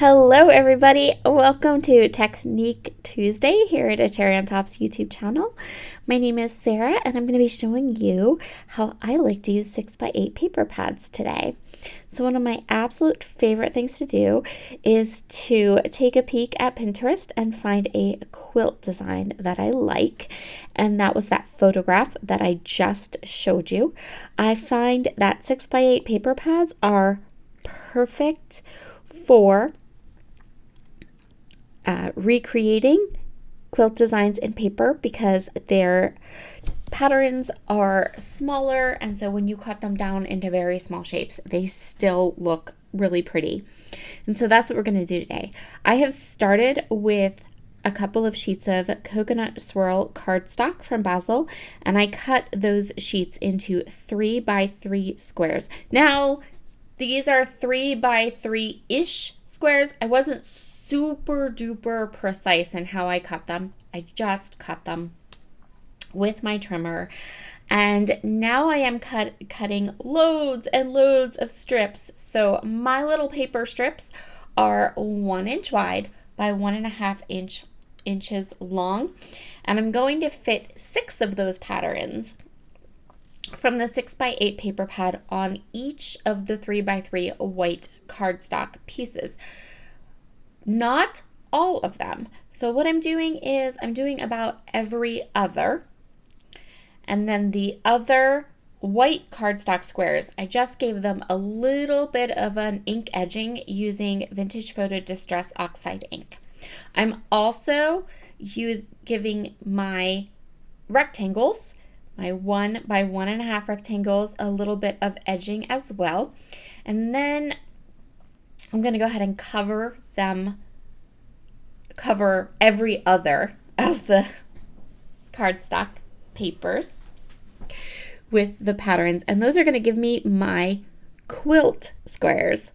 Hello everybody, welcome to Technique Tuesday here at A Cherry on Top's YouTube channel. My name is Sarah and I'm going to be showing you how I like to use 6x8 paper pads today. So one of my absolute favorite things to do is to take a peek at Pinterest and find a quilt design that I like, and that was that photograph that I just showed you. I find that 6x8 paper pads are perfect for recreating quilt designs in paper because their patterns are smaller, and so when you cut them down into very small shapes, they still look really pretty. And so that's what we're going to do today. I have started with a couple of sheets of coconut swirl cardstock from Basil, and I cut those sheets into 3x3 squares. Now, these are 3x3-ish squares. I wasn't super duper precise in how I cut them. I just cut them with my trimmer, and now I am cutting loads and loads of strips. So my little paper strips are 1 inch wide by 1.5 inches long, and I'm going to fit 6 of those patterns from the 6x8 paper pad on each of the 3x3 white cardstock pieces. Not all of them. So what I'm doing is I'm doing about every other. And then the other white cardstock squares, I just gave them a little bit of an ink edging using Vintage Photo Distress Oxide ink. I'm also giving my rectangles, my 1 by 1.5 rectangles, a little bit of edging as well. And then I'm going to go ahead and cover every other of the cardstock papers with the patterns, and those are going to give me my quilt squares,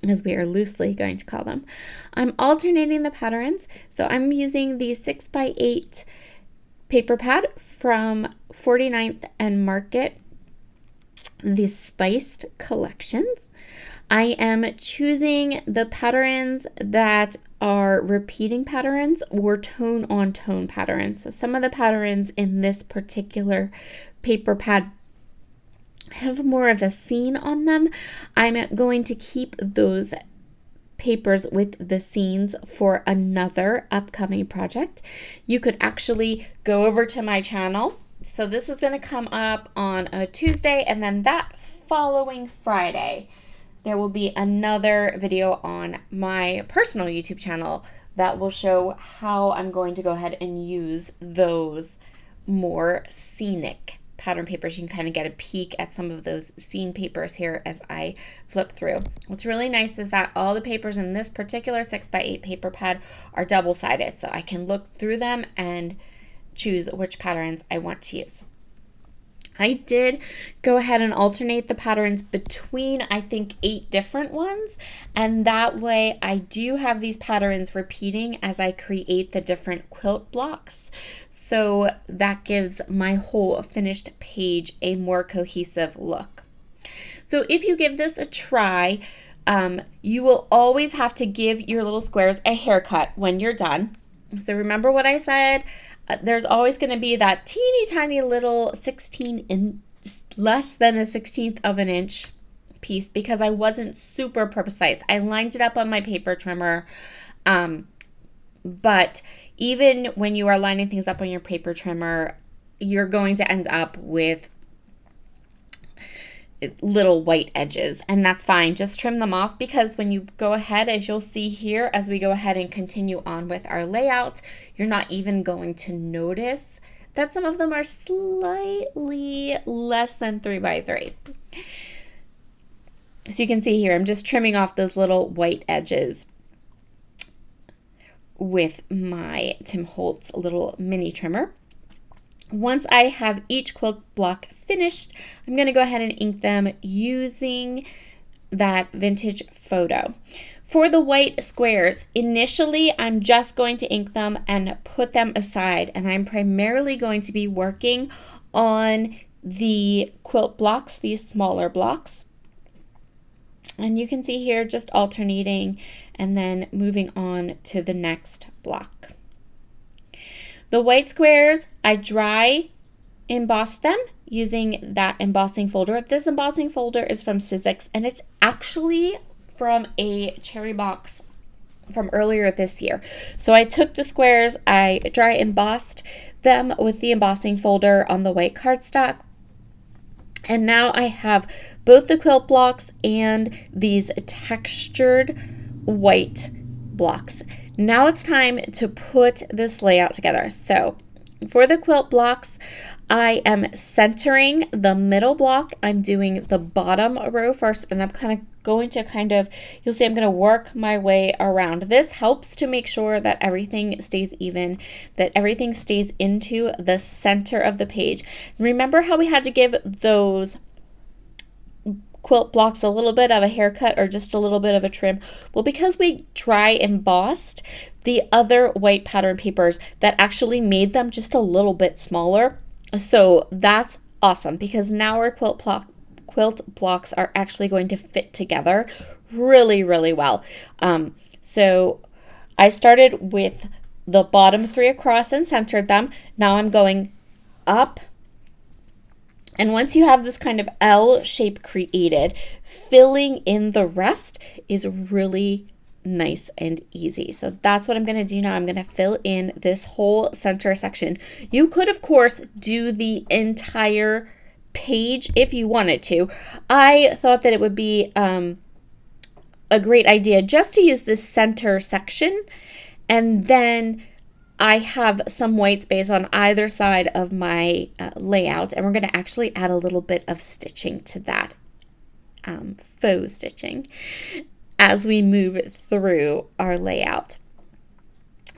as we are loosely going to call them. I'm alternating the patterns, so I'm using the 6x8 paper pad from 49th and Market, the Spiced Collections. I am choosing the patterns that are repeating patterns or tone on tone patterns. So some of the patterns in this particular paper pad have more of a scene on them. I'm going to keep those papers with the scenes for another upcoming project. You could actually go over to my channel. So this is going to come up on a Tuesday, and then that following Friday there will be another video on my personal YouTube channel that will show how I'm going to go ahead and use those more scenic pattern papers. You can kind of get a peek at some of those scene papers here as I flip through. What's really nice is that all the papers in this particular 6x8 paper pad are double-sided, so I can look through them and choose which patterns I want to use. I did go ahead and alternate the patterns between, I think, 8 different ones, and that way I do have these patterns repeating as I create the different quilt blocks. So that gives my whole finished page a more cohesive look. So if you give this a try, you will always have to give your little squares a haircut when you're done. So remember what I said? There's always going to be that teeny tiny little less than a 1/16 of an inch piece because I wasn't super precise. I lined it up on my paper trimmer, but even when you are lining things up on your paper trimmer, you're going to end up with little white edges, and that's fine. Just trim them off, because when you go ahead, as you'll see here, as we go ahead and continue on with our layout, you're not even going to notice that some of them are slightly less than 3x3. So you can see here, I'm just trimming off those little white edges with my Tim Holtz little mini trimmer. Once I have each quilt block finished, I'm going to go ahead and ink them using that Vintage Photo. For the white squares, initially I'm just going to ink them and put them aside, and I'm primarily going to be working on the quilt blocks, these smaller blocks. And you can see here just alternating and then moving on to the next block. The white squares, I dry embossed them using that embossing folder. This embossing folder is from Sizzix, and it's actually from a cherry box from earlier this year. So I took the squares, I dry embossed them with the embossing folder on the white cardstock. And now I have both the quilt blocks and these textured white blocks. Now it's time to put this layout together. So for the quilt blocks, I am centering the middle block. I'm doing the bottom row first, and I'm going to you'll see I'm going to work my way around. This helps to make sure that everything stays even, that everything stays into the center of the page. Remember how we had to give those quilt blocks a little bit of a haircut or just a little bit of a trim? Well, because we dry embossed the other white pattern papers, that actually made them just a little bit smaller. So that's awesome, because now our quilt blocks are actually going to fit together really, really well. So I started with the bottom 3 across and centered them. Now I'm going up. And once you have this kind of L shape created, filling in the rest is really nice and easy. So that's what I'm going to do now. I'm going to fill in this whole center section. You could, of course, do the entire page if you wanted to. I thought that it would be a great idea just to use this center section, and then I have some white space on either side of my layout, and we're going to actually add a little bit of stitching to that, faux stitching, as we move through our layout.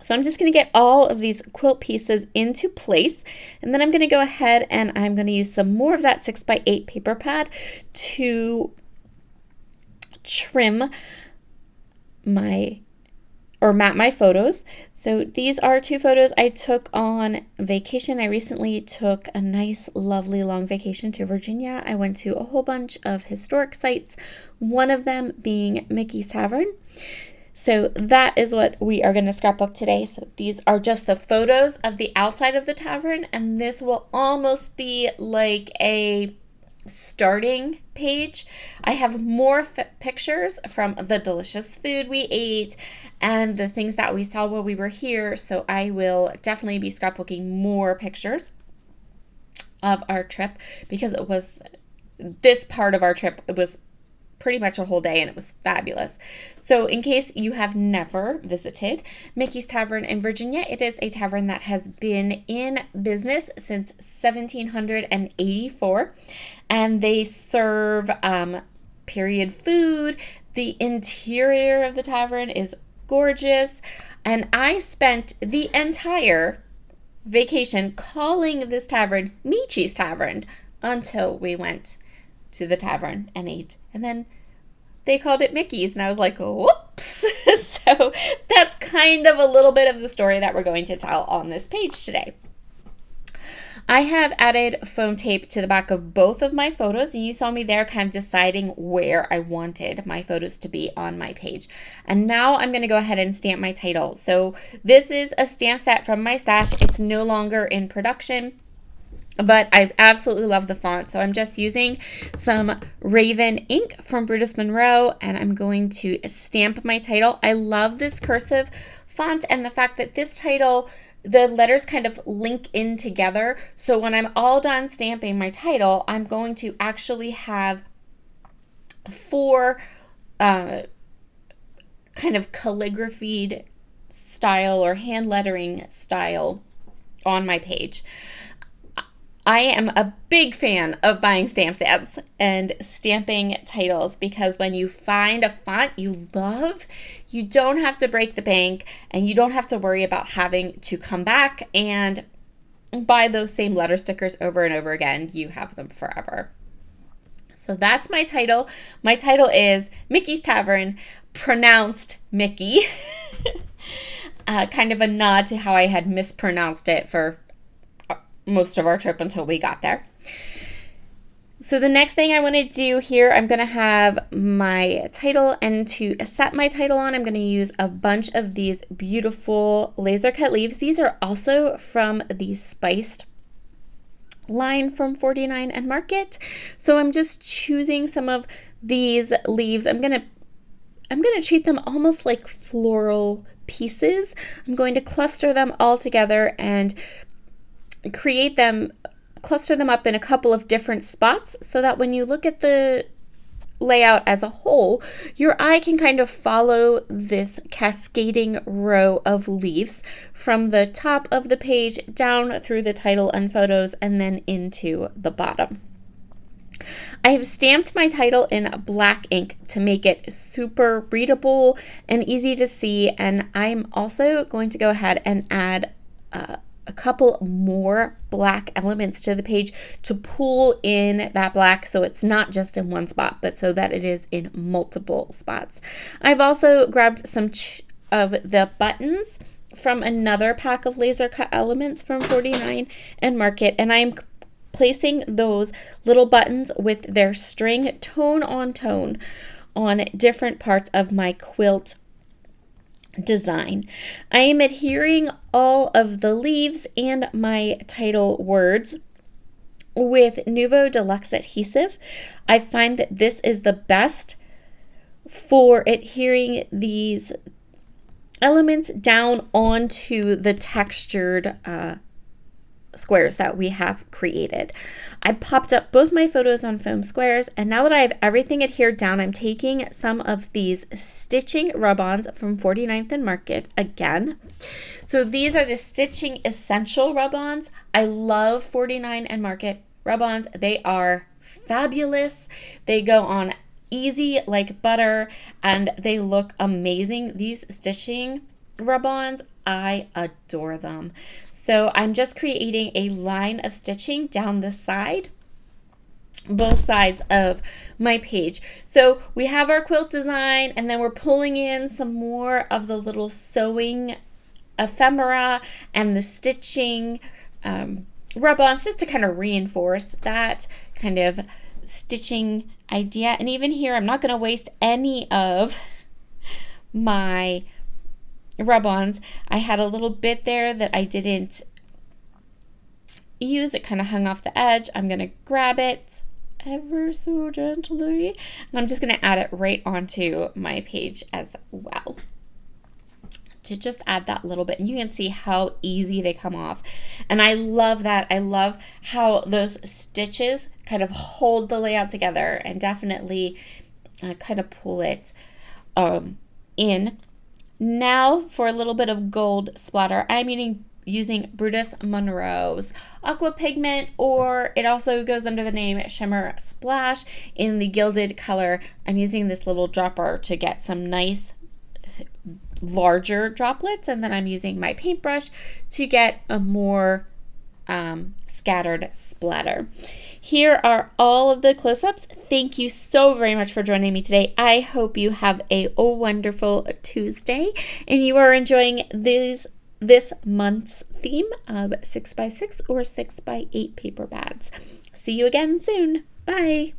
So I'm just going to get all of these quilt pieces into place, and then I'm going to go ahead and I'm going to use some more of that 6x8 paper pad to trim map my photos. So these are 2 photos I took on vacation. I recently took a nice, lovely long vacation to Virginia. I went to a whole bunch of historic sites, one of them being Mickey's Tavern. So that is what we are going to scrapbook today. So these are just the photos of the outside of the tavern, and this will almost be like a starting page. I have more pictures from the delicious food we ate and the things that we saw while we were here, so I will definitely be scrapbooking more pictures of our trip, because it was this part of our trip, it was pretty much a whole day, and it was fabulous. So in case you have never visited Mickey's Tavern in Virginia, it is a tavern that has been in business since 1784, and they serve period food. The interior of the tavern is gorgeous, and I spent the entire vacation calling this tavern Michi's Tavern until we went to the tavern and ate, and then they called it Mickey's, and I was like, whoops. So that's kind of a little bit of the story that we're going to tell on this page today. I have added foam tape to the back of both of my photos, and you saw me there kind of deciding where I wanted my photos to be on my page. And now I'm going to go ahead and stamp my title. So this is a stamp set from my stash. It's no longer in production, but I absolutely love the font. So I'm just using some Raven ink from Brutus Monroe, and I'm going to stamp my title. I love this cursive font and the fact that this title, the letters kind of link in together. So when I'm all done stamping my title, I'm going to actually have 4 kind of calligraphied style or hand lettering style on my page. I am a big fan of buying stamp sets and stamping titles, because when you find a font you love, you don't have to break the bank, and you don't have to worry about having to come back and buy those same letter stickers over and over again. You have them forever. So that's my title. My title is Mickey's Tavern, pronounced Mickey. Kind of a nod to how I had mispronounced it for most of our trip until we got there. So the next thing I want to do here, I'm going to have my title, and to set my title on, I'm going to use a bunch of these beautiful laser cut leaves. These are also from the Spiced line from 49 and Market. So I'm just choosing some of these leaves. I'm going to treat them almost like floral pieces. I'm going to cluster them all together and cluster them up in a couple of different spots so that when you look at the layout as a whole, your eye can kind of follow this cascading row of leaves from the top of the page down through the title and photos and then into the bottom. I have stamped my title in black ink to make it super readable and easy to see, and I'm also going to go ahead and add a couple more black elements to the page to pull in that black so it's not just in one spot, but so that it is in multiple spots. I've also grabbed some of the buttons from another pack of laser cut elements from 49 and Market, and I'm placing those little buttons with their string tone on different parts of my quilt design. I am adhering all of the leaves and my title words with Nuvo Deluxe adhesive. I find that this is the best for adhering these elements down onto the textured squares that we have created. I popped up both my photos on foam squares, and now that I have everything adhered down, I'm taking some of these stitching rub-ons from 49th and Market again. So these are the Stitching Essential rub-ons. I love 49 and Market rub-ons. They are fabulous. They go on easy like butter, and they look amazing. These stitching rub-ons, I adore them. So I'm just creating a line of stitching down the side, both sides of my page. So we have our quilt design, and then we're pulling in some more of the little sewing ephemera and the stitching rub-ons just to kind of reinforce that kind of stitching idea. And even here, I'm not going to waste any of my rub-ons. I had a little bit there that I didn't use. It kind of hung off the edge. I'm going to grab it ever so gently, and I'm just going to add it right onto my page as well to just add that little bit. And you can see how easy they come off, and I love that. I love how those stitches kind of hold the layout together and definitely kind of pull it in. Now for a little bit of gold splatter, I'm using Brutus Monroe's aqua pigment, or it also goes under the name Shimmer Splash in the gilded color. I'm using this little dropper to get some nice larger droplets, and then I'm using my paintbrush to get a more scattered splatter. Here are all of the close-ups. Thank you so very much for joining me today. I hope you have a wonderful Tuesday and you are enjoying this month's theme of 6x6 or 6x8 paper bags. See you again soon. Bye.